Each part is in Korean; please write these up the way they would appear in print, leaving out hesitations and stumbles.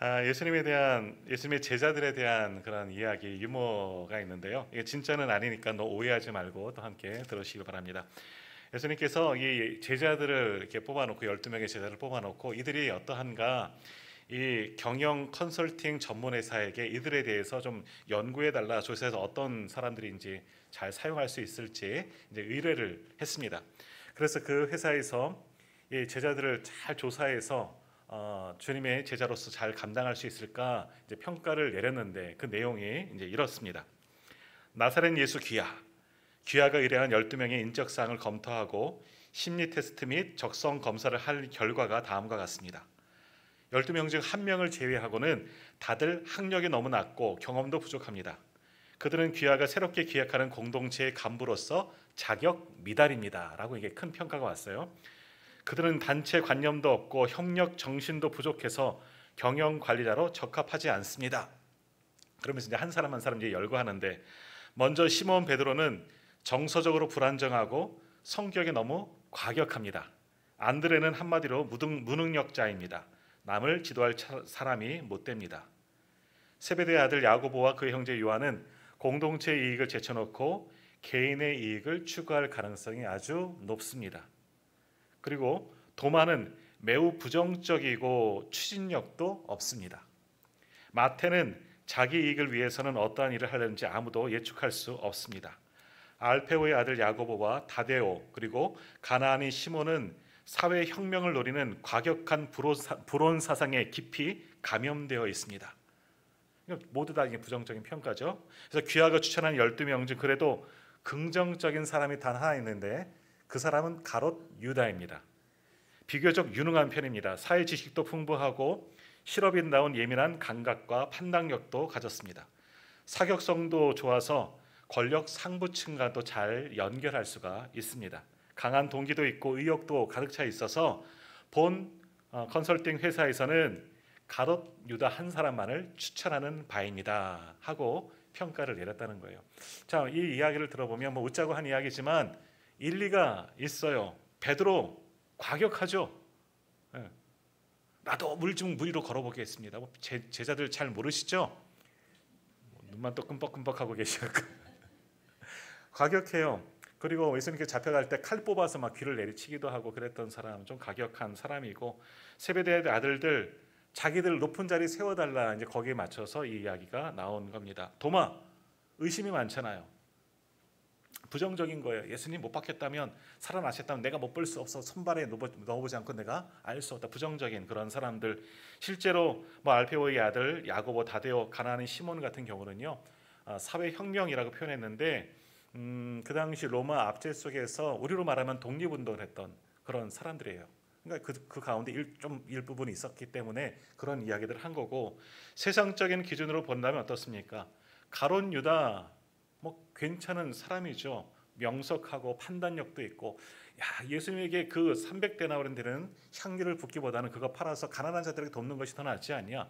예수님의 제자들에 대한 그런 이야기 유머가 있는데요. 이게 진짜는 아니니까 너 오해하지 말고 또 함께 들으시기 바랍니다. 예수님께서 이 제자들을 이렇게 뽑아놓고 12명의 제자를 뽑아놓고 이들이 어떠한가 이 경영 컨설팅 전문 회사에게 이들에 대해서 좀 연구해 달라 조사해서 어떤 사람들인지 잘 사용할 수 있을지 이제 의뢰를 했습니다. 그래서 그 회사에서 이 제자들을 잘 조사해서 주님의 제자로서 잘 감당할 수 있을까 이제 평가를 내렸는데 그 내용이 이제 이렇습니다. 나사렛 예수 귀하가 의뢰한 12명의 인적 사항을 검토하고 심리 테스트 및 적성 검사를 할 결과가 다음과 같습니다. 12명 중 1명을 제외하고는 다들 학력이 너무 낮고 경험도 부족합니다. 그들은 귀하가 새롭게 기획하는 공동체의 간부로서 자격 미달입니다. 라고 이게 큰 평가가 왔어요. 그들은 단체 관념도 없고 협력 정신도 부족해서 경영 관리자로 적합하지 않습니다. 그러면서 이제 한 사람 한 사람 이제 열거하는데 먼저 시몬 베드로는 정서적으로 불안정하고 성격이 너무 과격합니다. 안드레는 한마디로 무능력자입니다. 남을 지도할 사람이 못 됩니다. 세베대의 아들 야고보와 그의 형제 요한은 공동체의 이익을 제쳐놓고 개인의 이익을 추구할 가능성이 아주 높습니다. 그리고 도마는 매우 부정적이고 추진력도 없습니다. 마태는 자기 이익을 위해서는 어떠한 일을 하려는지 아무도 예측할 수 없습니다. 알페오의 아들 야고보와 다데오 그리고 가나안인 시몬은 사회혁명을 노리는 과격한 불온 사상에 깊이 감염되어 있습니다. 모두 다 부정적인 평가죠. 그래서 귀하가 추천한 12명 중 그래도 긍정적인 사람이 단 하나 있는데 그 사람은 가롯 유다입니다. 비교적 유능한 편입니다. 사회 지식도 풍부하고 실업인다운 예민한 감각과 판단력도 가졌습니다. 사격성도 좋아서 권력 상부층과도 잘 연결할 수가 있습니다. 강한 동기도 있고 의욕도 가득 차 있어서 본 컨설팅 회사에서는 가롯 유다 한 사람만을 추천하는 바입니다 하고 평가를 내렸다는 거예요. 자, 이 이야기를 들어보면 뭐 웃자고 한 이야기지만 일리가 있어요. 베드로 과격하죠. 예. 나도 물 위로 걸어보겠습니다. 제자들 잘 모르시죠? 눈만 또 끔뻑끔뻑하고 계시고 과격해요. 그리고 예수님께 잡혀갈 때 칼 뽑아서 막 귀를 내리치기도 하고 그랬던 사람, 좀 과격한 사람이고 세베대의 아들들 자기들 높은 자리 세워달라 이제 거기에 맞춰서 이 이야기가 나온 겁니다. 도마 의심이 많잖아요. 부정적인 거예요. 예수님 못 박혔다면 살아나셨다면 내가 못 볼 수 없어 손발에 넣어보지 않고 내가 알 수 없다. 부정적인 그런 사람들. 실제로 뭐 알페오의 아들 야고보, 다데오, 가나안인 시몬 같은 경우는요 사회혁명이라고 표현했는데 그 당시 로마 압제 속에서 우리로 말하면 독립운동을 했던 그런 사람들이에요. 그러니까 그 가운데 일부분이 있었기 때문에 그런 이야기들을 한 거고 세상적인 기준으로 본다면 어떻습니까? 가롯 유다 뭐 괜찮은 사람이죠. 명석하고 판단력도 있고 예수님에게 그 300데나리온 되는 향기를 붓기보다는 그거 팔아서 가난한 자들에게 돕는 것이 더 낫지 않냐?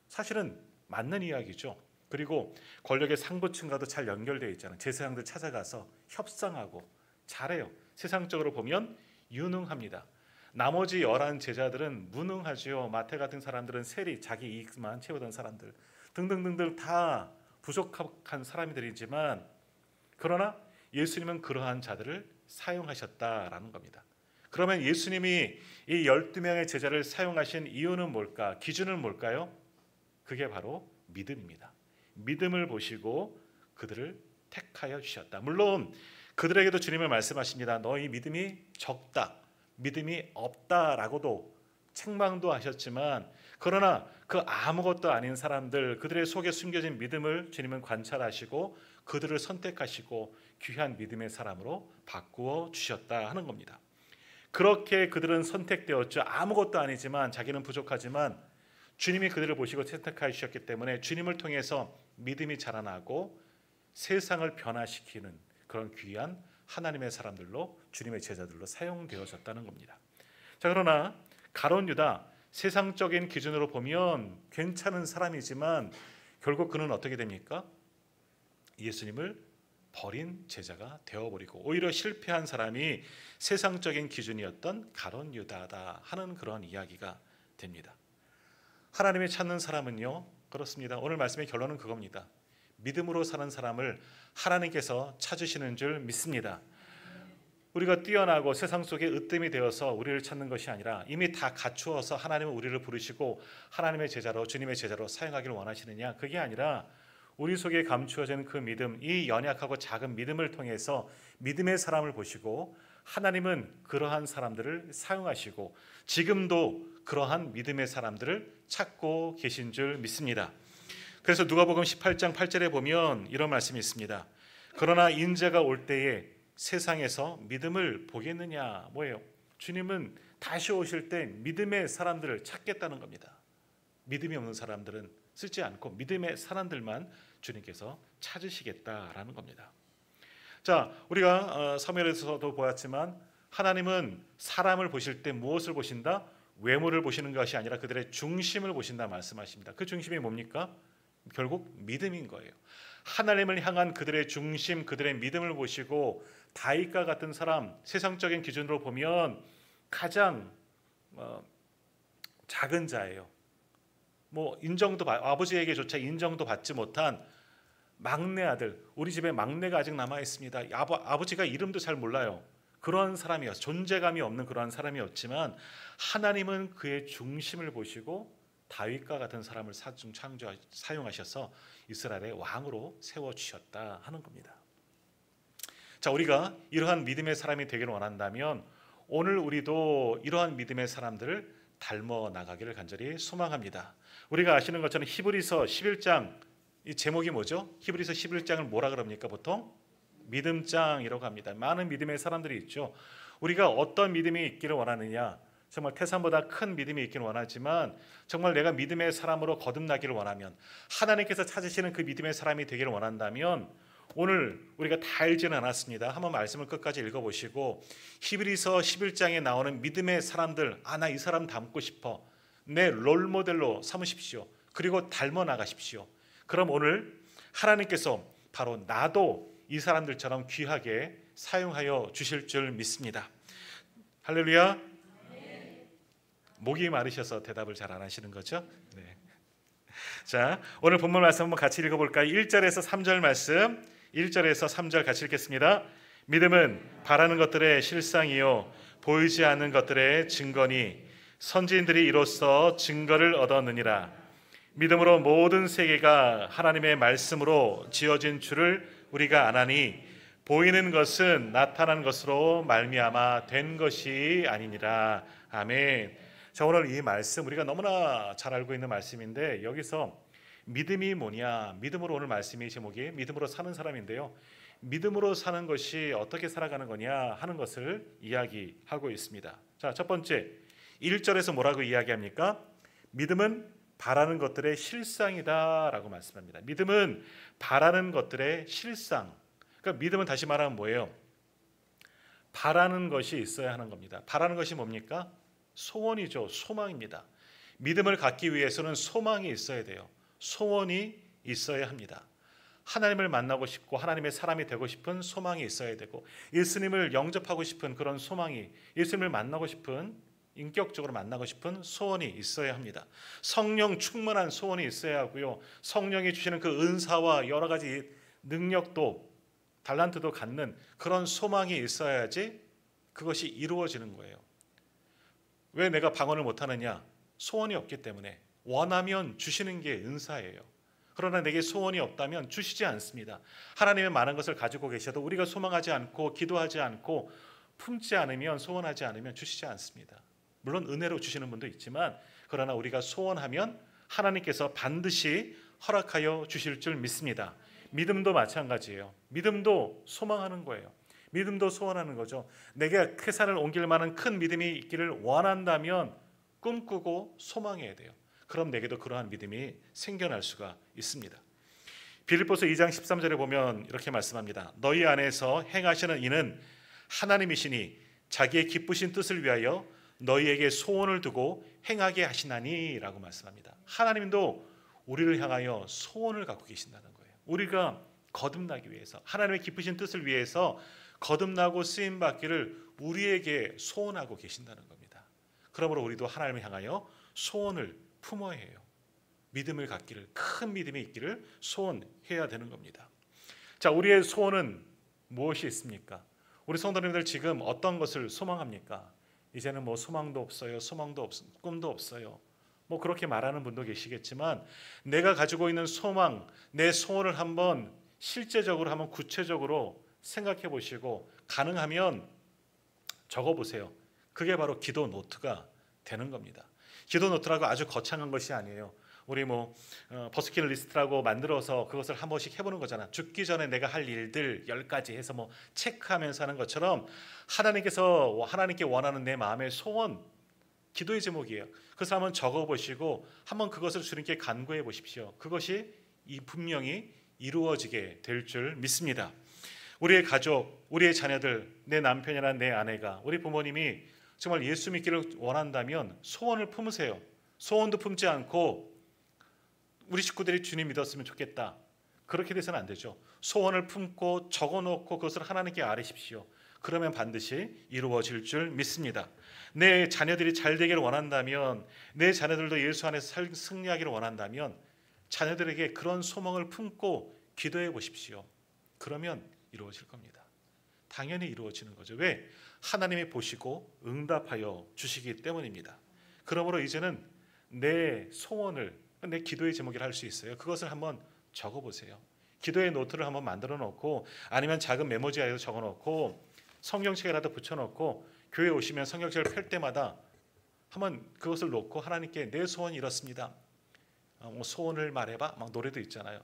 사실은 맞는 이야기죠. 그리고 권력의 상부층과도 잘 연결되어 있잖아요. 제사장들 찾아가서 협상하고 잘해요. 세상적으로 보면 유능합니다. 나머지 11 제자들은 무능하지요. 마태 같은 사람들은 세리 자기 이익만 채우던 사람들 등등등등 다 부족한 사람들이지만 그러나 예수님은 그러한 자들을 사용하셨다라는 겁니다. 그러면 예수님이 이 12명의 제자를 사용하신 이유는 뭘까? 기준은 뭘까요? 그게 바로 믿음입니다. 믿음을 보시고 그들을 택하여 주셨다. 물론 그들에게도 주님은 말씀하십니다. 너희 믿음이 적다, 믿음이 없다라고도 책망도 하셨지만 그러나 그 아무것도 아닌 사람들 그들의 속에 숨겨진 믿음을 주님은 관찰하시고 그들을 선택하시고 귀한 믿음의 사람으로 바꾸어 주셨다 하는 겁니다. 그렇게 그들은 선택되었죠. 아무것도 아니지만 자기는 부족하지만 주님이 그들을 보시고 선택하여 주셨기 때문에 주님을 통해서 믿음이 자라나고 세상을 변화시키는 그런 귀한 하나님의 사람들로 주님의 제자들로 사용되어졌다는 겁니다. 자, 그러나 가롯 유다 세상적인 기준으로 보면 괜찮은 사람이지만 결국 그는 어떻게 됩니까? 예수님을 버린 제자가 되어버리고 오히려 실패한 사람이 세상적인 기준이었던 가롯 유다다 하는 그런 이야기가 됩니다. 하나님을 찾는 사람은요, 그렇습니다. 오늘 말씀의 결론은 그겁니다. 믿음으로 사는 사람을 하나님께서 찾으시는 줄 믿습니다. 우리가 뛰어나고 세상 속에 으뜸이 되어서 우리를 찾는 것이 아니라 이미 다 갖추어서 하나님은 우리를 부르시고 하나님의 제자로, 주님의 제자로 사용하기를 원하시느냐, 그게 아니라 우리 속에 감추어진 그 믿음, 이 연약하고 작은 믿음을 통해서 믿음의 사람을 보시고 하나님은 그러한 사람들을 사용하시고 지금도 그러한 믿음의 사람들을 찾고 계신 줄 믿습니다. 그래서 누가복음 18장 8절에 보면 이런 말씀이 있습니다. 그러나 인자가 올 때에 세상에서 믿음을 보겠느냐. 뭐예요? 주님은 다시 오실 때 믿음의 사람들을 찾겠다는 겁니다. 믿음이 없는 사람들은 쓰지 않고 믿음의 사람들만 주님께서 찾으시겠다라는 겁니다. 자, 우리가 사무엘에서도 보았지만 하나님은 사람을 보실 때 무엇을 보신다? 외모를 보시는 것이 아니라 그들의 중심을 보신다 말씀하십니다. 그 중심이 뭡니까? 결국 믿음인 거예요. 하나님을 향한 그들의 중심, 그들의 믿음을 보시고 다윗과 같은 사람, 세상적인 기준으로 보면 가장 작은 자예요. 아버지에게조차 인정도 받지 못한 막내 아들, 우리 집에 막내가 아직 남아 있습니다. 아버지가 이름도 잘 몰라요. 그런 사람이었어요. 존재감이 없는 그런 사람이었지만 하나님은 그의 중심을 보시고 다윗과 같은 사람을 사용하셔서 이스라엘의 왕으로 세워주셨다 하는 겁니다. 자, 우리가 이러한 믿음의 사람이 되기를 원한다면 오늘 우리도 이러한 믿음의 사람들을 닮아 나가기를 간절히 소망합니다. 우리가 아시는 것처럼 히브리서 11장, 이 제목이 뭐죠? 히브리서 11장을 뭐라 그럽니까? 보통 믿음장이라고 합니다. 많은 믿음의 사람들이 있죠. 우리가 어떤 믿음이 있기를 원하느냐? 정말 태산보다 큰 믿음이 있기를 원하지만 정말 내가 믿음의 사람으로 거듭나기를 원하면, 하나님께서 찾으시는 그 믿음의 사람이 되기를 원한다면 오늘 우리가 다 알지는 않았습니다. 한번 말씀을 끝까지 읽어보시고 히브리서 11장에 나오는 믿음의 사람들, 나 이 사람 닮고 싶어, 내 롤모델로 삼으십시오. 그리고 닮아 나가십시오. 그럼 오늘 하나님께서 바로 나도 이 사람들처럼 귀하게 사용하여 주실 줄 믿습니다. 할렐루야. 목이 마르셔서 대답을 잘 안 하시는 거죠? 네. 자, 오늘 본문 말씀 한번 같이 읽어볼까요? 1절에서 3절 말씀, 1절에서 3절 같이 읽겠습니다. 믿음은 바라는 것들의 실상이요 보이지 않는 것들의 증거니 선지인들이 이로써 증거를 얻었느니라. 믿음으로 모든 세계가 하나님의 말씀으로 지어진 줄을 우리가 아나니 보이는 것은 나타난 것으로 말미암아 된 것이 아니니라. 아멘. 자, 오늘 이 말씀 우리가 너무나 잘 알고 있는 말씀인데 여기서 믿음이 뭐냐? 믿음으로, 오늘 말씀의 제목이 믿음으로 사는 사람인데요. 믿음으로 사는 것이 어떻게 살아가는 거냐 하는 것을 이야기하고 있습니다. 자, 첫 번째 1절에서 뭐라고 이야기합니까? 믿음은 바라는 것들의 실상이다라고 말씀합니다. 믿음은 바라는 것들의 실상. 그러니까 믿음은 다시 말하면 뭐예요? 바라는 것이 있어야 하는 겁니다. 바라는 것이 뭡니까? 소원이죠. 소망입니다. 믿음을 갖기 위해서는 소망이 있어야 돼요. 소원이 있어야 합니다. 하나님을 만나고 싶고 하나님의 사람이 되고 싶은 소망이 있어야 되고 예수님을 영접하고 싶은 그런 소망이, 예수님을 만나고 싶은, 인격적으로 만나고 싶은 소원이 있어야 합니다. 성령 충만한 소원이 있어야 하고요. 성령이 주시는 그 은사와 여러 가지 능력도 달란트도 갖는 그런 소망이 있어야지 그것이 이루어지는 거예요. 왜 내가 방언을 못하느냐? 소원이 없기 때문에. 원하면 주시는 게 은사예요. 그러나 내게 소원이 없다면 주시지 않습니다. 하나님의 많은 것을 가지고 계셔도 우리가 소망하지 않고 기도하지 않고 품지 않으면, 소원하지 않으면 주시지 않습니다. 물론 은혜로 주시는 분도 있지만 그러나 우리가 소원하면 하나님께서 반드시 허락하여 주실 줄 믿습니다. 믿음도 마찬가지예요. 믿음도 소망하는 거예요. 믿음도 소원하는 거죠. 내게 세상을 옮길 만한 큰 믿음이 있기를 원한다면 꿈꾸고 소망해야 돼요. 그럼 내게도 그러한 믿음이 생겨날 수가 있습니다. 빌립보서 2장 13절에 보면 이렇게 말씀합니다. 너희 안에서 행하시는 이는 하나님이시니 자기의 기쁘신 뜻을 위하여 너희에게 소원을 두고 행하게 하시나니 라고 말씀합니다. 하나님도 우리를 향하여 소원을 갖고 계신다는 거예요. 우리가 거듭나기 위해서, 하나님의 기쁘신 뜻을 위해서 거듭나고 쓰임받기를 우리에게 소원하고 계신다는 겁니다. 그러므로 우리도 하나님을 향하여 소원을 품어야 해요. 믿음을 갖기를, 큰 믿음이 있기를 소원해야 되는 겁니다. 자, 우리의 소원은 무엇이 있습니까? 우리 성도님들 지금 어떤 것을 소망합니까? 이제는 뭐 소망도 없어요, 꿈도 없어요. 뭐 그렇게 말하는 분도 계시겠지만, 내가 가지고 있는 소망, 내 소원을 한번 실제적으로, 한번 구체적으로 생각해 보시고 가능하면 적어 보세요. 그게 바로 기도 노트가 되는 겁니다. 기도 노트라고 아주 거창한 것이 아니에요. 우리 버스킷 리스트라고 만들어서 그것을 한 번씩 해보는 거잖아. 죽기 전에 내가 할 일들 10가지 해서 체크하면서 하는 것처럼, 하나님께 원하는 내 마음의 소원, 기도의 제목이에요. 그래서 한번 적어보시고 한번 그것을 주님께 간구해 보십시오. 그것이 분명히 이루어지게 될 줄 믿습니다. 우리의 가족, 우리의 자녀들, 내 남편이나 내 아내가, 우리 부모님이 정말 예수 믿기를 원한다면 소원을 품으세요. 소원도 품지 않고 우리 식구들이 주님 믿었으면 좋겠다, 그렇게 돼서는 안 되죠. 소원을 품고 적어놓고 그것을 하나님께 아뢰십시오. 그러면 반드시 이루어질 줄 믿습니다. 내 자녀들이 잘 되기를 원한다면, 내 자녀들도 예수 안에서 승리하기를 원한다면 자녀들에게 그런 소망을 품고 기도해 보십시오. 그러면 이루어질 겁니다. 당연히 이루어지는 거죠. 왜? 하나님이 보시고 응답하여 주시기 때문입니다. 그러므로 이제는 내 소원을, 내 기도의 제목이라 할 수 있어요. 그것을 한번 적어보세요. 기도의 노트를 한번 만들어 놓고, 아니면 작은 메모지에도 적어 놓고 성경책에라도 붙여 놓고 교회 오시면 성경책을 펼 때마다 한번 그것을 놓고 하나님께 내 소원이 이렇습니다. 소원을 말해봐, 막 노래도 있잖아요.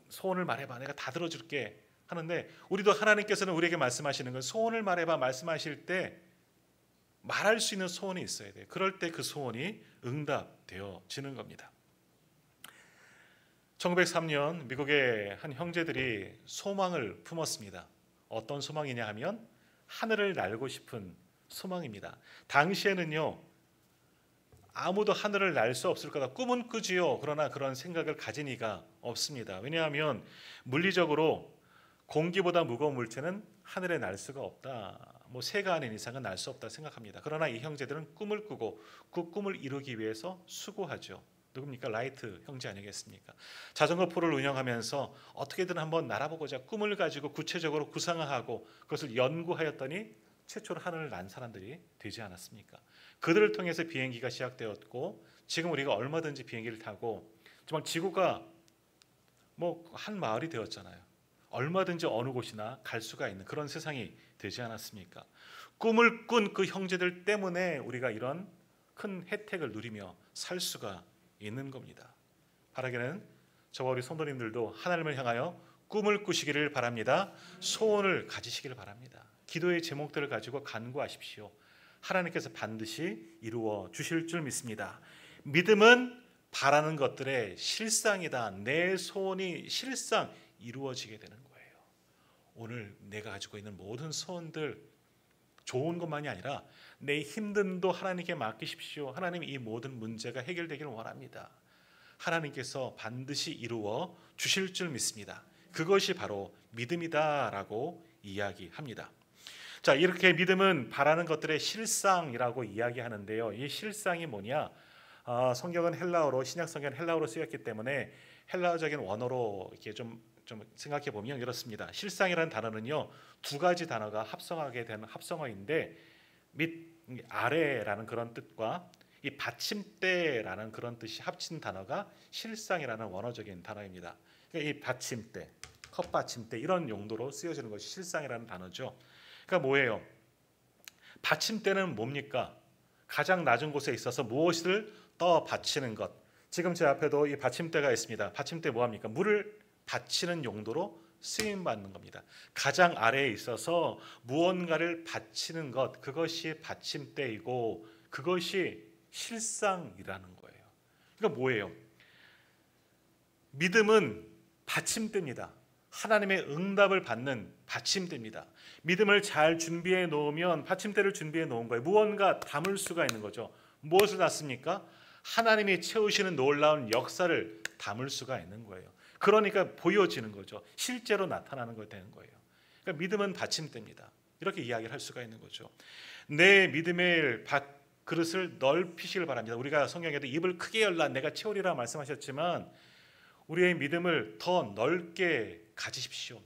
소원을 말해봐, 내가 다 들어줄게 하는데, 우리도 하나님께서는 우리에게 말씀하시는 건 소원을 말해봐 말씀하실 때 말할 수 있는 소원이 있어야 돼요. 그럴 때 그 소원이 응답되어지는 겁니다. 1903년 미국의 한 형제들이 소망을 품었습니다. 어떤 소망이냐 하면 하늘을 날고 싶은 소망입니다. 당시에는요, 아무도 하늘을 날 수 없을 거다, 꿈은 꾸지요, 그러나 그런 생각을 가진 이가 없습니다. 왜냐하면 물리적으로 공기보다 무거운 물체는 하늘에 날 수가 없다, 새가 아닌 이상은 날 수 없다 생각합니다. 그러나 이 형제들은 꿈을 꾸고 그 꿈을 이루기 위해서 수고하죠. 누굽니까? 라이트 형제 아니겠습니까? 자전거포를 운영하면서 어떻게든 한번 날아보고자 꿈을 가지고 구체적으로 구상하고 그것을 연구하였더니 최초로 하늘을 난 사람들이 되지 않았습니까? 그들을 통해서 비행기가 시작되었고, 지금 우리가 얼마든지 비행기를 타고 정말 지구가 한 마을이 되었잖아요. 얼마든지 어느 곳이나 갈 수가 있는 그런 세상이 되지 않았습니까? 꿈을 꾼 그 형제들 때문에 우리가 이런 큰 혜택을 누리며 살 수가 있는 겁니다. 바라기는 저와 우리 성도님들도 하나님을 향하여 꿈을 꾸시기를 바랍니다. 소원을 가지시기를 바랍니다. 기도의 제목들을 가지고 간구하십시오. 하나님께서 반드시 이루어 주실 줄 믿습니다. 믿음은 바라는 것들의 실상이다. 내 소원이 실상 이루어지게 되는 거예요. 오늘 내가 가지고 있는 모든 소원들, 좋은 것만이 아니라 내 힘듦도 하나님께 맡기십시오. 하나님, 이 모든 문제가 해결되기를 원합니다. 하나님께서 반드시 이루어 주실 줄 믿습니다. 그것이 바로 믿음이다라고 이야기합니다. 자, 이렇게 믿음은 바라는 것들의 실상이라고 이야기하는데요. 이 실상이 뭐냐? 성경은 헬라어로, 신약 성경은 헬라어로 쓰였기 때문에 헬라어적인 원어로 이렇게 좀 생각해 보면 이렇습니다. 실상이라는 단어는요, 두 가지 단어가 합성하게 된 합성어인데, 밑 아래라는 그런 뜻과 이 받침대라는 그런 뜻이 합친 단어가 실상이라는 원어적인 단어입니다. 그러니까 이 받침대, 컵 받침대, 이런 용도로 쓰여지는 것이 실상이라는 단어죠. 그러니까 뭐예요? 받침대는 뭡니까? 가장 낮은 곳에 있어서 무엇을 떠 받치는 것. 지금 제 앞에도 이 받침대가 있습니다. 받침대 뭐합니까? 물을 받치는 용도로 쓰임받는 겁니다. 가장 아래에 있어서 무언가를 받치는 것, 그것이 받침대이고 그것이 실상이라는 거예요. 그러니까 뭐예요? 믿음은 받침대입니다. 하나님의 응답을 받는 받침대입니다. 믿음을 잘 준비해 놓으면 받침대를 준비해 놓은 거예요. 무언가 담을 수가 있는 거죠. 무엇을 담습니까? 하나님이 채우시는 놀라운 역사를 담을 수가 있는 거예요. 그러니까 보여지는 거죠. 실제로 나타나는 거 되는 거예요. 그러니까 믿음은 받침대입니다. 이렇게 이야기를 할 수가 있는 거죠. 내 믿음을 그릇을 넓히시길 바랍니다. 우리가 성경에도 입을 크게 열라 내가 채우리라 말씀하셨지만 우리의 믿음을 더 넓게 가지십시오.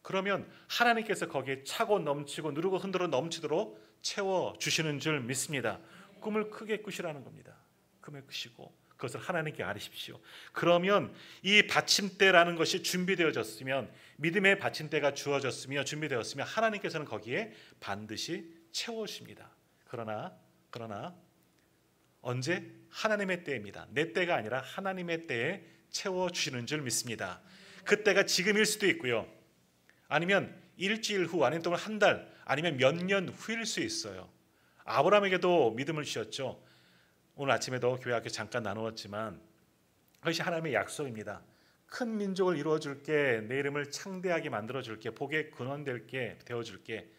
그러면 하나님께서 거기에 차고 넘치고 누르고 흔들어 넘치도록 채워주시는 줄 믿습니다. 꿈을 크게 꾸시라는 겁니다. 꿈을 꾸시고 그것을 하나님께 아뢰십시오. 그러면 이 받침대라는 것이 준비되어졌으면, 믿음의 받침대가 주어졌으며 준비되었으면 하나님께서는 거기에 반드시 채워주십니다. 그러나 언제? 하나님의 때입니다. 내 때가 아니라 하나님의 때에 채워주시는 줄 믿습니다. 그 때가 지금일 수도 있고요, 아니면 일주일 후, 아니면 또 한 달, 아니면 몇 년 후일 수 있어요. 아브라함에게도 믿음을 주셨죠. 오늘 아침에도 교회 학교 잠깐 나누었지만 그것이 하나님의 약속입니다. 큰 민족을 이루어줄게, 내 이름을 창대하게 만들어줄게, 복의 근원 될게, 되어줄게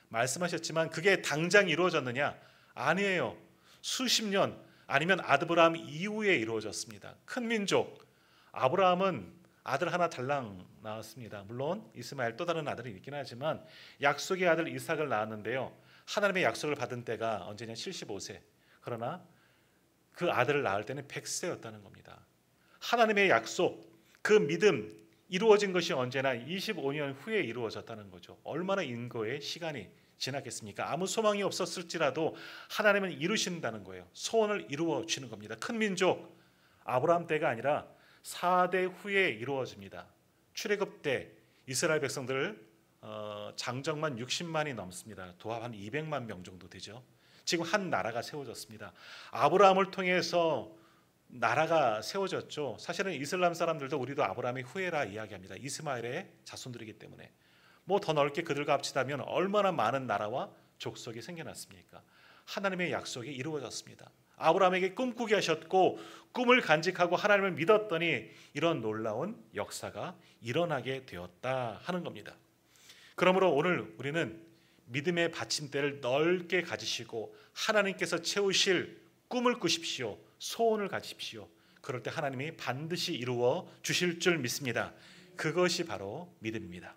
말씀하셨지만 그게 당장 이루어졌느냐? 아니에요. 수십 년, 아니면 아브라함 이후에 이루어졌습니다. 큰 민족, 아브라함은 아들 하나 달랑 낳았습니다. 물론 이스마엘 또 다른 아들이 있긴 하지만 약속의 아들 이삭을 낳았는데요, 하나님의 약속을 받은 때가 언제냐? 75세. 그러나 그 아들을 낳을 때는 100세였다는 겁니다. 하나님의 약속, 그 믿음 이루어진 것이 언제나 25년 후에 이루어졌다는 거죠. 얼마나 인고의 시간이 지났겠습니까? 아무 소망이 없었을지라도 하나님은 이루신다는 거예요. 소원을 이루어 주시는 겁니다. 큰 민족, 아브라함 때가 아니라 4대 후에 이루어집니다. 출애굽 때 이스라엘 백성들 장정만 60만이 넘습니다. 도합 한 200만 명 정도 되죠. 지금 한 나라가 세워졌습니다. 아브라함을 통해서 나라가 세워졌죠. 사실은 이슬람 사람들도 우리도 아브라함의 후예라 이야기합니다. 이스마엘의 자손들이기 때문에. 뭐 더 넓게 그들과 합치다면 얼마나 많은 나라와 족속이 생겨났습니까? 하나님의 약속이 이루어졌습니다. 아브라함에게 꿈꾸게 하셨고 꿈을 간직하고 하나님을 믿었더니 이런 놀라운 역사가 일어나게 되었다 하는 겁니다. 그러므로 오늘 우리는 믿음의 받침대를 넓게 가지시고 하나님께서 채우실 꿈을 꾸십시오. 소원을 가지십시오. 그럴 때 하나님이 반드시 이루어 주실 줄 믿습니다. 그것이 바로 믿음입니다.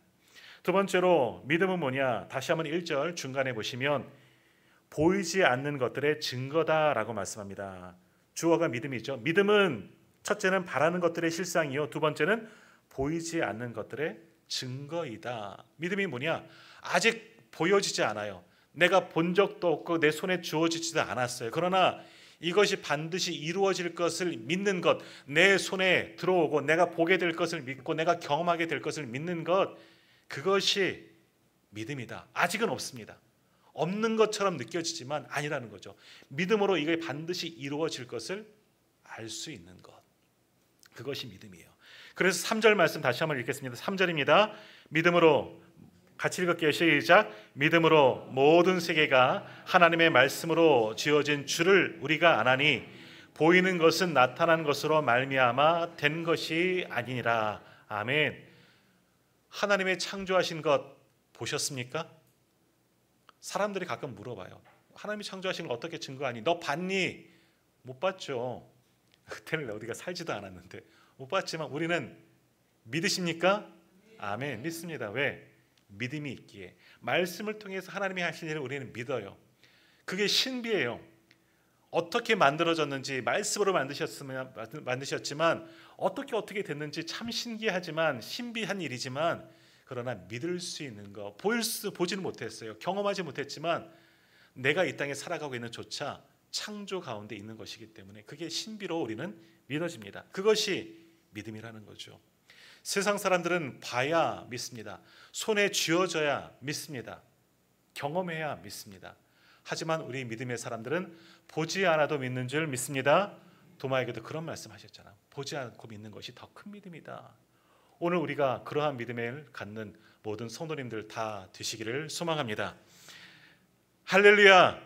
두 번째로 믿음은 뭐냐? 다시 한번 1절 중간에 보시면 보이지 않는 것들의 증거다라고 말씀합니다. 주어가 믿음이죠. 믿음은 첫째는 바라는 것들의 실상이요, 두 번째는 보이지 않는 것들의 증거이다. 믿음이 뭐냐? 아직 보여지지 않아요. 내가 본 적도 없고 내 손에 주어지지도 않았어요. 그러나 이것이 반드시 이루어질 것을 믿는 것, 내 손에 들어오고 내가 보게 될 것을 믿고 내가 경험하게 될 것을 믿는 것, 그것이 믿음이다. 아직은 없습니다. 없는 것처럼 느껴지지만 아니라는 거죠. 믿음으로 이게 반드시 이루어질 것을 알 수 있는 것, 그것이 믿음이에요. 그래서 3절 말씀 다시 한번 읽겠습니다. 3절입니다. 믿음으로, 같이 읽을게요. 시작. 믿음으로 모든 세계가 하나님의 말씀으로 지어진 줄을 우리가 아나니 보이는 것은 나타난 것으로 말미암아 된 것이 아니니라. 아멘. 하나님의 창조하신 것 보셨습니까? 사람들이 가끔 물어봐요. 하나님이 창조하신 걸 어떻게 증거하니? 너 봤니? 못 봤죠. 그때는 어디가 살지도 않았는데 못 봤지만 우리는 믿으십니까? 아멘. 믿습니다. 왜? 믿음이 있기에. 말씀을 통해서 하나님이 하신 일을 우리는 믿어요. 그게 신비예요. 어떻게 만들어졌는지 말씀으로 만드셨지만 어떻게 됐는지 참 신기하지만 신비한 일이지만, 그러나 믿을 수 있는 거, 보지는 못했어요. 경험하지 못했지만 내가 이 땅에 살아가고 있는 조차 창조 가운데 있는 것이기 때문에 그게 신비로 우리는 믿어집니다. 그것이 믿음이라는 거죠. 세상 사람들은 봐야 믿습니다. 손에 쥐어져야 믿습니다. 경험해야 믿습니다. 하지만 우리 믿음의 사람들은 보지 않아도 믿는 줄 믿습니다. 도마에게도 그런 말씀하셨잖아. 보지 않고 믿는 것이 더 큰 믿음이다. 오늘 우리가 그러한 믿음을 갖는 모든 성도님들 다 되시기를 소망합니다. 할렐루야.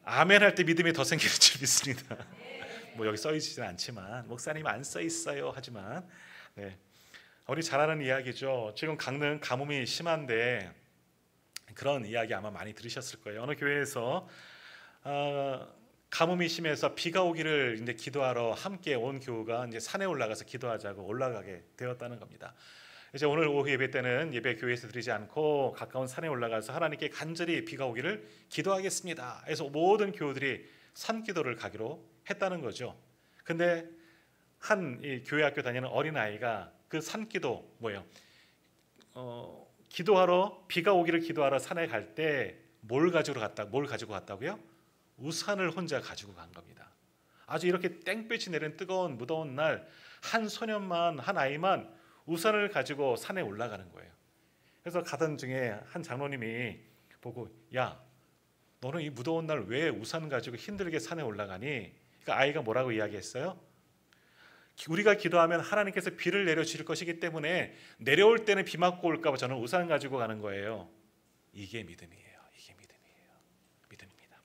아멘 할 때 믿음이 더 생기는 줄 믿습니다. 뭐 여기 써 있지는 않지만, 목사님 안 써 있어요 하지만, 네. 우리 잘 아는 이야기죠. 지금 강릉 가뭄이 심한데 그런 이야기 아마 많이 들으셨을 거예요. 어느 교회에서 가뭄이 심해서 비가 오기를 이제 기도하러 함께 온 교우가 이제 산에 올라가서 기도하자고 올라가게 되었다는 겁니다. 이제 오늘 오후 예배 때는 예배 교회에서 드리지 않고 가까운 산에 올라가서 하나님께 간절히 비가 오기를 기도하겠습니다. 그래서 모든 교우들이 산기도를 가기로 했다는 거죠. 근데 한 이 교회 학교 다니는 어린 아이가 그 산기도 뭐예요? 기도하러 비가 오기를 기도하러 산에 갈 때 뭘 가지고 갔다고요? 우산을 혼자 가지고 간 겁니다. 아주 이렇게 땡볕이 내리는 뜨거운 무더운 날 한 소년만 한 아이만 우산을 가지고 산에 올라가는 거예요. 그래서 가던 중에 한 장로님이 보고 야 너는 이 무더운 날 왜 우산 가지고 힘들게 산에 올라가니? 그러니까 아이가 뭐라고 이야기했어요? 우리가 기도하면 하나님께서 비를 내려주실 것이기 때문에 내려올 때는 비 맞고 올까 봐 저는 우산 가지고 가는 거예요. 이게 믿음이에요. 이게 믿음이에요. 믿음입니다.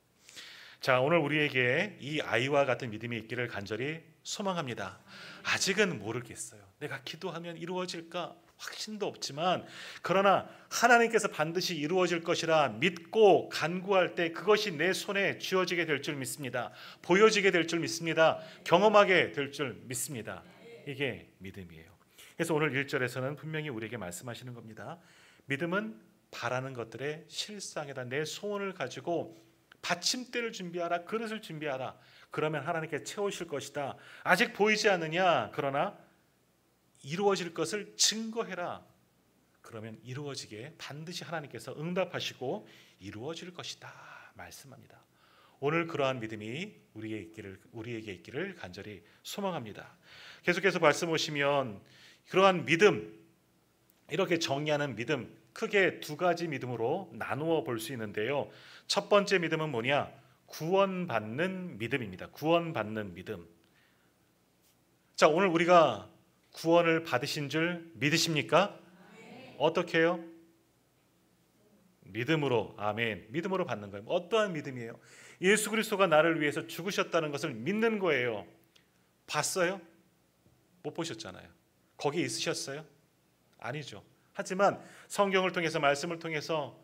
자, 오늘 우리에게 이 아이와 같은 믿음이 있기를 간절히 소망합니다. 아직은 모르겠어요. 내가 기도하면 이루어질까? 확신도 없지만 그러나 하나님께서 반드시 이루어질 것이라 믿고 간구할 때 그것이 내 손에 쥐어지게 될 줄 믿습니다. 보여지게 될 줄 믿습니다. 경험하게 될 줄 믿습니다. 이게 믿음이에요. 그래서 오늘 1절에서는 분명히 우리에게 말씀하시는 겁니다. 믿음은 바라는 것들의 실상이다. 내 소원을 가지고 받침대를 준비하라. 그릇을 준비하라. 그러면 하나님께 채우실 것이다. 아직 보이지 않느냐? 그러나 이루어질 것을 증거해라. 그러면 이루어지게 반드시 하나님께서 응답하시고 이루어질 것이다 말씀합니다. 오늘 그러한 믿음이 우리에게 있기를 간절히 소망합니다. 계속해서 말씀 보시면 그러한 믿음, 이렇게 정의하는 믿음 크게 두 가지 믿음으로 나누어 볼 수 있는데요. 첫 번째 믿음은 뭐냐? 구원받는 믿음입니다. 구원받는 믿음. 자, 오늘 우리가 구원을 받으신 줄 믿으십니까? 어떻게 해요? 믿음으로. 아멘. 믿음으로 받는 거예요. 어떠한 믿음이에요? 예수 그리스도가 나를 위해서 죽으셨다는 것을 믿는 거예요. 봤어요? 못 보셨잖아요. 거기 있으셨어요? 아니죠. 하지만 성경을 통해서 말씀을 통해서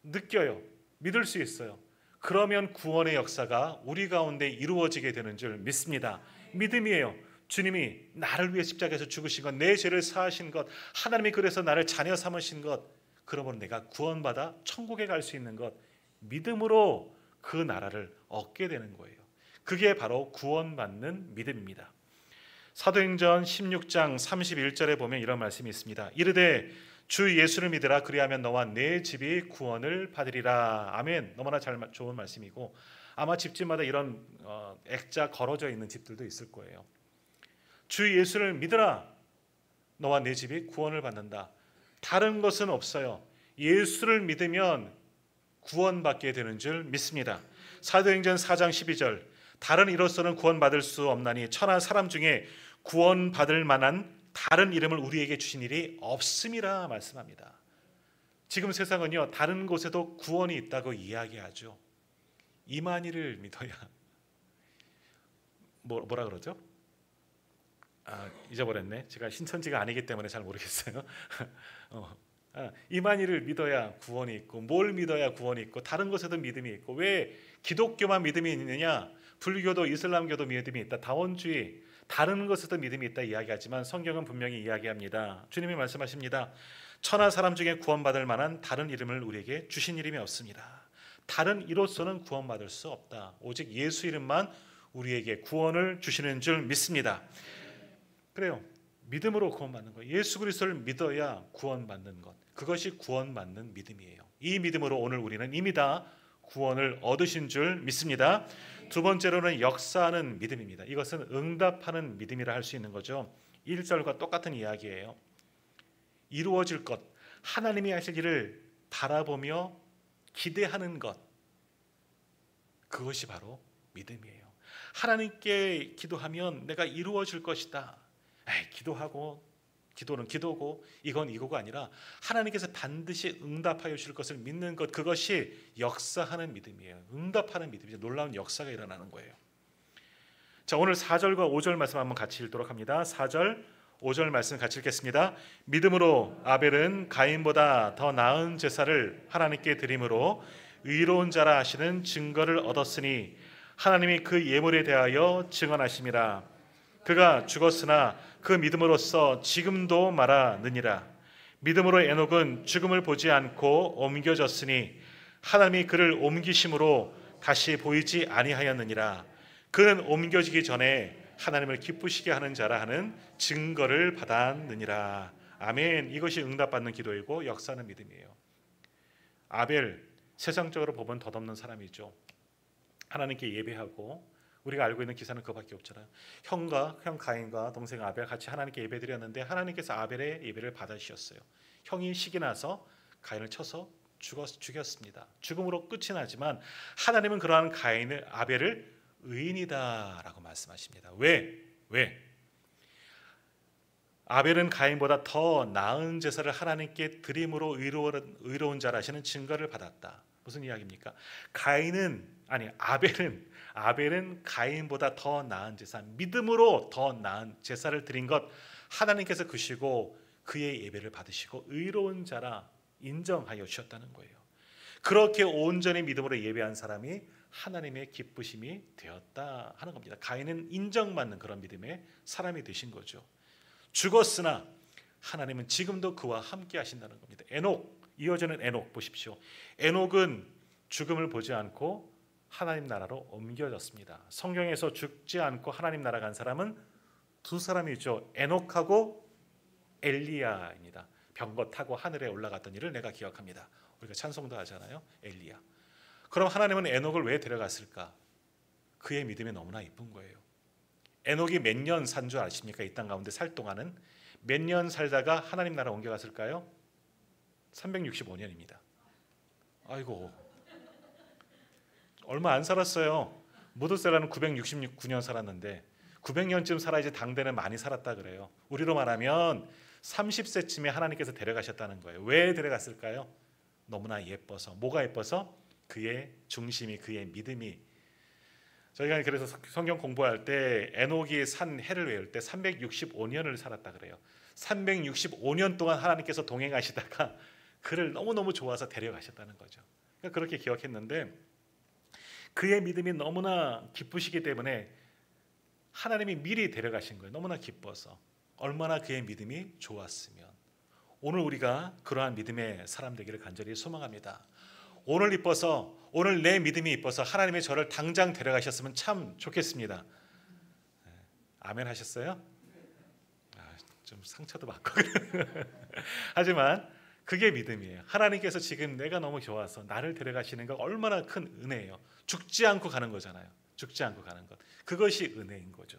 느껴요. 믿을 수 있어요. 그러면 구원의 역사가 우리 가운데 이루어지게 되는 줄 믿습니다. 믿음이에요. 주님이 나를 위해 십자가에서 죽으신 것, 내 죄를 사하신 것, 하나님이 그래서 나를 자녀 삼으신 것, 그러므로 내가 구원받아 천국에 갈 수 있는 것, 믿음으로 그 나라를 얻게 되는 거예요. 그게 바로 구원받는 믿음입니다. 사도행전 16장 31절에 보면 이런 말씀이 있습니다. 이르되 주 예수를 믿으라. 그리하면 너와 내 집이 구원을 받으리라. 아멘. 너무나 좋은 말씀이고 아마 집집마다 이런 액자 걸어져 있는 집들도 있을 거예요. 주 예수를 믿으라. 너와 내 집이 구원을 받는다. 다른 것은 없어요. 예수를 믿으면 구원받게 되는 줄 믿습니다. 사도행전 4장 12절 다른 이로서는 구원받을 수 없나니 천하 사람 중에 구원받을 만한 다른 이름을 우리에게 주신 일이 없음이라 말씀합니다. 지금 세상은요 다른 곳에도 구원이 있다고 이야기하죠. 이만희를 믿어야 뭐라 그러죠? 잊어버렸네. 제가 신천지가 아니기 때문에 잘 모르겠어요. 이만희를 믿어야 구원이 있고 뭘 믿어야 구원이 있고 다른 곳에도 믿음이 있고 왜 기독교만 믿음이 있느냐? 불교도 이슬람교도 믿음이 있다. 다원주의 다른 것에도 믿음이 있다 이야기하지만 성경은 분명히 이야기합니다. 주님이 말씀하십니다. 천하 사람 중에 구원받을 만한 다른 이름을 우리에게 주신 이름이 없습니다. 다른 이로서는 구원받을 수 없다. 오직 예수 이름만 우리에게 구원을 주시는 줄 믿습니다. 그래요. 믿음으로 구원받는 것. 예수 그리스도를 믿어야 구원받는 것. 그것이 구원받는 믿음이에요. 이 믿음으로 오늘 우리는 이미 다 구원을 얻으신 줄 믿습니다. 두 번째로는 역사하는 믿음입니다. 이것은 응답하는 믿음이라 할 수 있는 거죠. 1절과 똑같은 이야기예요. 이루어질 것, 하나님이 하실 일을 바라보며 기대하는 것, 그것이 바로 믿음이에요. 하나님께 기도하면 내가 이루어질 것이다. 기도하고 기도는 기도고 이건 이거가 아니라 하나님께서 반드시 응답하여 주실 것을 믿는 것, 그것이 역사하는 믿음이에요. 응답하는 믿음이죠. 놀라운 역사가 일어나는 거예요. 자, 오늘 4절과 5절 말씀 한번 같이 읽도록 합니다. 4절 5절 말씀 같이 읽겠습니다. 믿음으로 아벨은 가인보다 더 나은 제사를 하나님께 드림으로 의로운 자라 하시는 증거를 얻었으니 하나님이 그 예물에 대하여 증언하심이라. 그가 죽었으나 그 믿음으로써 지금도 말하느니라. 믿음으로 에녹은 죽음을 보지 않고 옮겨졌으니 하나님이 그를 옮기심으로 다시 보이지 아니하였느니라. 그는 옮겨지기 전에 하나님을 기쁘시게 하는 자라 하는 증거를 받았느니라. 아멘. 이것이 응답받는 기도이고 역사하는 믿음이에요. 아벨, 세상적으로 보면 덧없는 사람이죠. 하나님께 예배하고, 우리가 알고 있는 기사는 그밖에 없잖아요. 형 가인과 동생 아벨 같이 하나님께 예배드렸는데 하나님께서 아벨의 예배를 받아주셨어요. 형이 식이 나서 가인을 쳐서 죽였습니다. 죽음으로 끝이 나지만 하나님은 그러한 아벨을 의인이다라고 말씀하십니다. 왜? 아벨은 가인보다 더 나은 제사를 하나님께 드림으로 의로운 자라시는 증거를 받았다. 무슨 이야기입니까? 아벨은 가인보다 더 나은 제사, 믿음으로 더 나은 제사를 드린 것 하나님께서 그시고 그의 예배를 받으시고 의로운 자라 인정하여 주셨다는 거예요. 그렇게 온전히 믿음으로 예배한 사람이 하나님의 기쁘심이 되었다 하는 겁니다. 가인은 인정받는 그런 믿음의 사람이 되신 거죠. 죽었으나 하나님은 지금도 그와 함께 하신다는 겁니다. 이어지는 에녹 보십시오. 에녹은 죽음을 보지 않고 하나님 나라로 옮겨졌습니다. 성경에서 죽지 않고 하나님 나라 간 사람은 두 사람이죠. 에녹하고 엘리야입니다. 병거 타고 하늘에 올라갔던 일을 내가 기억합니다. 우리가 찬송도 하잖아요. 엘리야. 그럼 하나님은 에녹을 왜 데려갔을까? 그의 믿음이 너무나 이쁜 거예요. 에녹이 몇 년 산 줄 아십니까? 이 땅 가운데 살 동안은 몇 년 살다가 하나님 나라 옮겨갔을까요? 365년입니다. 아이고, 얼마 안 살았어요. 무드셀라는 969년 살았는데 900년쯤 살아야지 당대는 많이 살았다 그래요. 우리로 말하면 30세쯤에 하나님께서 데려가셨다는 거예요. 왜 데려갔을까요? 너무나 예뻐서. 뭐가 예뻐서? 그의 중심이, 그의 믿음이. 저희가 그래서 성경 공부할 때 에녹이 산 해를 외울 때 365년을 살았다 그래요. 365년 동안 하나님께서 동행하시다가 그를 너무너무 좋아서 데려가셨다는 거죠. 그러니까 그렇게 기억했는데 그의 믿음이 너무나 기쁘시기 때문에 하나님이 미리 데려가신 거예요. 너무나 기뻐서. 얼마나 그의 믿음이 좋았으면. 오늘 우리가 그러한 믿음의 사람 되기를 간절히 소망합니다. 오늘 내 믿음이 이뻐서 하나님이 저를 당장 데려가셨으면 참 좋겠습니다. 아멘 하셨어요? 좀 상처도 받고 하지만 그게 믿음이에요. 하나님께서 지금 내가 너무 좋아서 나를 데려가시는 거 얼마나 큰 은혜예요. 죽지 않고 가는 거잖아요. 죽지 않고 가는 것. 그것이 은혜인 거죠.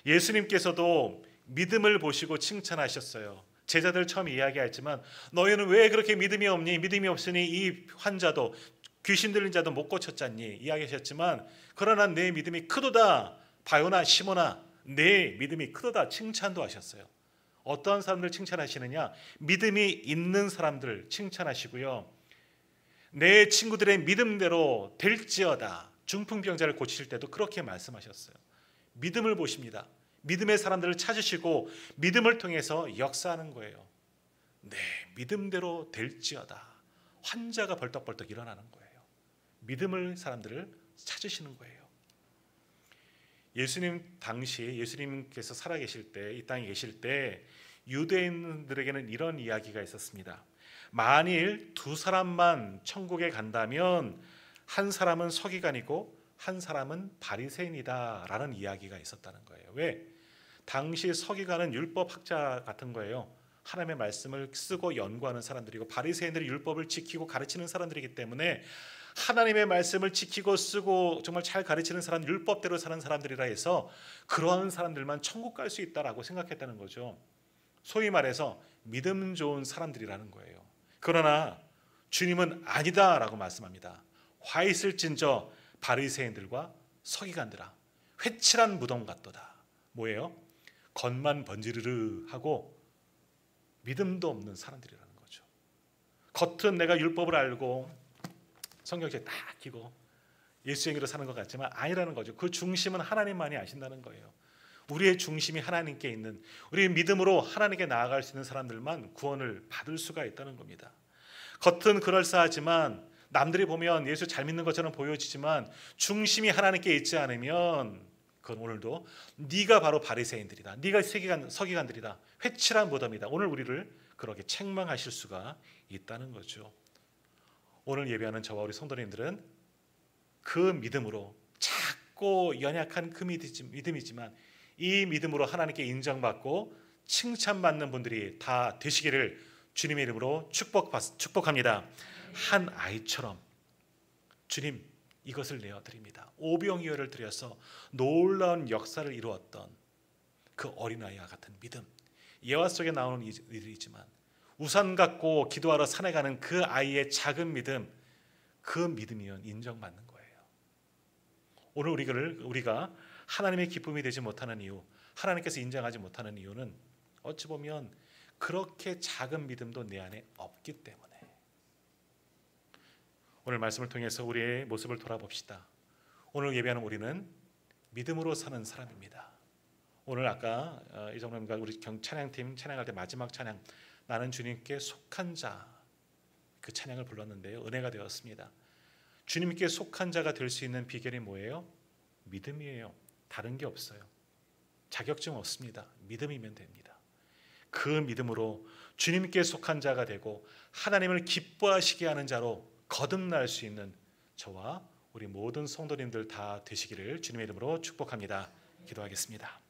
예수님께서도 믿음을 보시고 칭찬하셨어요. 제자들 처음 이야기했지만 너희는 왜 그렇게 믿음이 없니? 믿음이 없으니 이 환자도 귀신 들린 자도 못 고쳤잖니 이야기하셨지만 그러나 내 믿음이 크도다. 바요나 시모나 내 믿음이 크도다 칭찬도 하셨어요. 어떠한 사람들 칭찬하시느냐? 믿음이 있는 사람들 칭찬하시고요. 내 친구들의 믿음대로 될지어다. 중풍병자를 고치실 때도 그렇게 말씀하셨어요. 믿음을 보십니다. 믿음의 사람들을 찾으시고 믿음을 통해서 역사하는 거예요. 네, 믿음대로 될지어다. 환자가 벌떡벌떡 일어나는 거예요. 믿음을 사람들을 찾으시는 거예요. 예수님 당시에 예수님께서 살아계실 때, 이 땅에 계실 때 유대인들에게는 이런 이야기가 있었습니다. 만일 두 사람만 천국에 간다면 한 사람은 서기관이고 한 사람은 바리새인이다라는 이야기가 있었다는 거예요. 왜? 당시 서기관은 율법학자 같은 거예요. 하나님의 말씀을 쓰고 연구하는 사람들이고 바리새인들이 율법을 지키고 가르치는 사람들이기 때문에 하나님의 말씀을 지키고 쓰고 정말 잘 가르치는 사람, 율법대로 사는 사람들이라 해서 그러한 사람들만 천국 갈 수 있다라고 생각했다는 거죠. 소위 말해서 믿음 좋은 사람들이라는 거예요. 그러나 주님은 아니다라고 말씀합니다. 화 있을진저 바리새인들과 서기관들아 회칠한 무덤 같도다. 뭐예요? 겉만 번지르르 하고 믿음도 없는 사람들이라는 거죠. 겉은 내가 율법을 알고 성경책 딱 끼고 예수행위로 사는 것 같지만 아니라는 거죠. 그 중심은 하나님만이 아신다는 거예요. 우리의 중심이 하나님께 있는, 우리의 믿음으로 하나님께 나아갈 수 있는 사람들만 구원을 받을 수가 있다는 겁니다. 겉은 그럴싸하지만 남들이 보면 예수 잘 믿는 것처럼 보여지지만 중심이 하나님께 있지 않으면 그건 오늘도 네가 바로 바리새인들이다. 네가 서기관들이다. 회칠한 무덤이다. 오늘 우리를 그렇게 책망하실 수가 있다는 거죠. 오늘 예배하는 저와 우리 성도님들은 그 믿음으로 작고 연약한 그 믿음이지만 이 믿음으로 하나님께 인정받고 칭찬받는 분들이 다 되시기를 주님의 이름으로 축복합니다. 한 아이처럼 주님 이것을 내어드립니다. 오병이어를 드려서 놀라운 역사를 이루었던 그 어린아이와 같은 믿음, 예화 속에 나오는 일이지만 우산 갖고 기도하러 산에 가는 그 아이의 작은 믿음, 그 믿음이면 인정받는 거예요. 오늘 우리가 하나님의 기쁨이 되지 못하는 이유, 하나님께서 인정하지 못하는 이유는 어찌 보면 그렇게 작은 믿음도 내 안에 없기 때문에. 오늘 말씀을 통해서 우리의 모습을 돌아봅시다. 오늘 예배하는 우리는 믿음으로 사는 사람입니다. 오늘 아까 이정남과 우리 찬양팀 찬양할 때 마지막 찬양, 나는 주님께 속한 자, 그 찬양을 불렀는데요, 은혜가 되었습니다. 주님께 속한 자가 될 수 있는 비결이 뭐예요? 믿음이에요. 다른 게 없어요. 자격증 없습니다. 믿음이면 됩니다. 그 믿음으로 주님께 속한 자가 되고 하나님을 기뻐하시게 하는 자로 거듭날 수 있는 저와 우리 모든 성도님들 다 되시기를 주님의 이름으로 축복합니다. 기도하겠습니다.